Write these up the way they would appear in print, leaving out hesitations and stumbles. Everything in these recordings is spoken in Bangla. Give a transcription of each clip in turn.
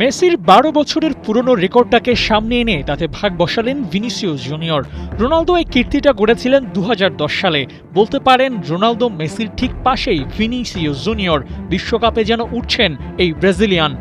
মেসির ১২ বছরের পুরনো রেকর্ডটাকে সামনে এনে তাতে ভাগ বসালেন ভিনিসিয়াস জুনিয়র। রোনালদো এই কীর্তিটা গড়েছিলেন ২০১০ সালে। বলতে পারেন রোনালদো মেসির ঠিক পাশেই ভিনিসিয়াস জুনিয়র। বিশ্বকাপে যেন উঠছেন এই ব্রাজিলিয়ান।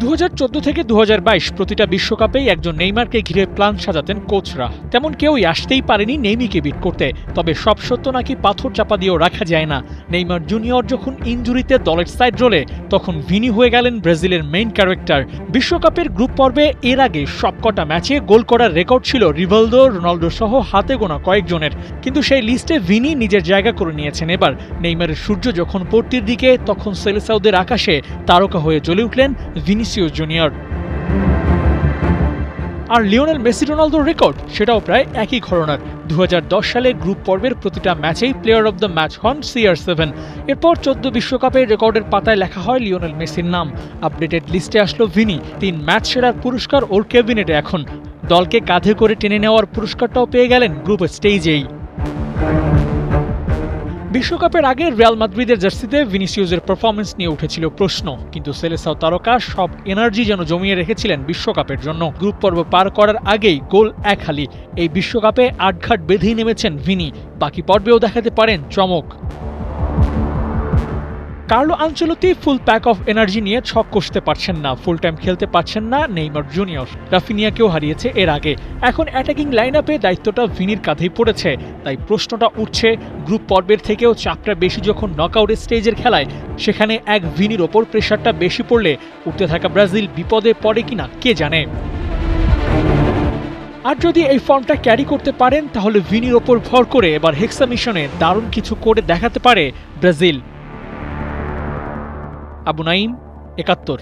২০১৪ থেকে ২০২২ প্রতিটা বিশ্বকাপেই একজন নেইমারকে ঘিরে প্ল্যান সাজাতেন কোচরা। তেমন কেউই আসতেই পারেনি নেইমিকে বিট করতে। তবে সব সত্য নাকি পাথর চাপা দিয়েও রাখা যায় না। নেইমার জুনিয়র যখন ইনজুরিতে দলের সাইড রোলে, তখন ভিনি হয়ে গেলেন ব্রাজিলের মেইন ক্যারেক্টার। বিশ্বকাপের গ্রুপ পর্বে এর আগে সবকটা ম্যাচে গোল করার রেকর্ড ছিল রিভালদো, রোনালদো সহ হাতে গোনা কয়েকজনের। কিন্তু সেই লিস্টে ভিনি নিজের জায়গা করে নিয়েছেন এবার। নেইমারের সূর্য যখন পড়তির দিকে, তখন সেলেসাওদের আকাশে তারকা হয়ে জ্বলে উঠলেন ভিনিসিয়াস জুনিয়র। আর লিওনেল মেসি রোনালদোর রেকর্ড সেটাও প্রায় একই ঘরানার। ২০১০ সালে গ্রুপ পর্বের প্রতিটা ম্যাচেই প্লেয়ার অব দ্য ম্যাচ হন CR7। এরপর ১৪ বিশ্বকাপের রেকর্ডের পাতায় লেখা হয় লিওনেল মেসির নাম। আপডেটেড লিস্টে আসলো ভিনি। ৩ ম্যাচ সেরার পুরস্কার ওর ক্যাবিনেটে এখন। দলকে কাঁধে করে টেনে নেওয়ার পুরস্কারটাও পেয়ে গেলেন গ্রুপ স্টেজেই। বিশ্বকাপের আগে রিয়াল মাদ্রিদের জার্সিতে ভিনিসিয়াসের পারফরম্যান্স নিয়ে উঠেছিল প্রশ্ন, কিন্তু সেলেসাও তারকা সব এনার্জি যেন জমিয়ে রেখেছিলেন বিশ্বকাপের জন্য। গ্রুপ পর্ব পার করার আগেই গোল এক হালি। এই বিশ্বকাপে আটঘাট বেঁধেই নেমেছেন ভিনি। বাকি পর্বেও দেখাতে পারেন চমক। Carlo Ancelotti full pack of energy নিয়ে ছক কষতে পারছেন না, ফুল টাইম খেলতে পারছেন না নেইমার জুনিয়র। রাফিনিয়াকেও হারিয়েছে এর আগে। এখন অ্যাটাকিং লাইন আপে দায়িত্বটা ভিনির কাঁধেই পড়েছে। তাই প্রশ্নটা উঠছে, গ্রুপ পর্বের থেকেও চাপটা বেশি যখন নকআউট স্টেজের খেলায়, সেখানে এক ভিনির ওপর প্রেশারটা বেশি পড়লে উঠতে থাকা ব্রাজিল বিপদে পড়ে কিনা কে জানে। আর যদি এই ফর্মটা ক্যারি করতে পারেন, তাহলে ভিনির ওপর ভর করে এবার হেক্সা মিশনে দারুণ কিছু করে দেখাতে পারে ব্রাজিল। আবু নাইম, ৭১।